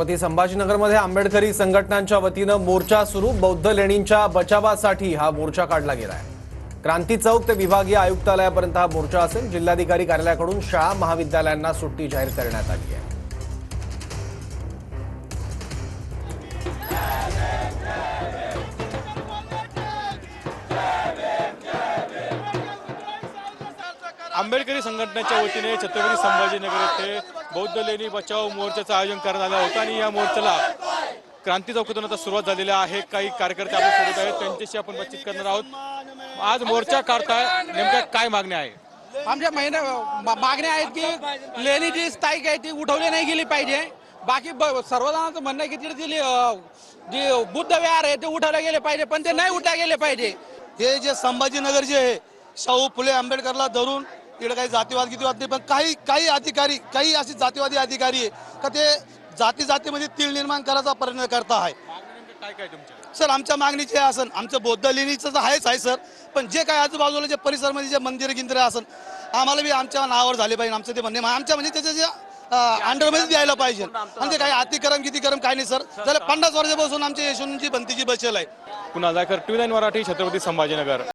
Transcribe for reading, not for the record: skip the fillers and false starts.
छत्रपती संभाजीनगरमध्ये आंबेडकरी संघटनांच्या वतीनं मोर्चा सुरू। बौद्ध लेणींच्या बचावासाठी हा मोर्चा काढला गेलाय। क्रांती चौक ते विभागीय आयुक्तालयापर्यंत हा मोर्चा असेल। जिल्हाधिकारी कार्यालयाकडून शाळा महाविद्यालयांना सुट्टी जाहीर करण्यात आली आहे। आंबेडकरी संघटनेच्या वतीने छत्रपती संभाजीनगर येथे बौद्ध लेणी बचाव मोर्चाचं आयोजन करण्यात आलं होतं आणि या मोर्चाला क्रांती चौकातून आता सुरुवात झालेली आहे। काही कार्यकर्ते आपल्या सोबत आहेत, त्यांच्याशी आपण बातचीत करणार आहोत। आज मोर्चा काढताय, नेमक्या काय मागण्या आहे? आमच्या मागण्या आहेत की लेणीची स्थायिक आहे ती उठवली नाही गेली पाहिजे। बाकी सर्वजणांचं म्हणणं आहे की जे बुद्ध विहार आहे ते उठवले गेले पाहिजे, पण ते नाही उठले गेले पाहिजे। हे जे संभाजीनगर जे आहे शाहू फुले आंबेडकरला धरून इकडे काही जातीवाद गीतीवाद नाही, पण काही अधिकारी काही अशी जातीवादी अधिकारी आहे का ते जातीमध्ये तीळ निर्माण करायचा प्रयत्न करता आहे। काय काय तुमच्या सर आमच्या मागणीचे असन आमचं बौद्ध लेणीचं तर आहेच आहे सर, पण जे काही आजूबाजूला जे परिसरमध्ये जे मंदिर गिंदिरे असन आम्हाला बी आमच्या नावावर झाले पाहिजे। आमचं ते म्हणणे आमच्या म्हणजे त्याच्या जे अंडरमध्ये द्यायला पाहिजे आणि ते काही अतिक्रम काय नाही सर। जर 50 वर्षापासून आमच्या यशवंतची भिंतीची बसेल आहे। पुन्हा जाकर TV9 मराठी, छत्रपती संभाजीनगर।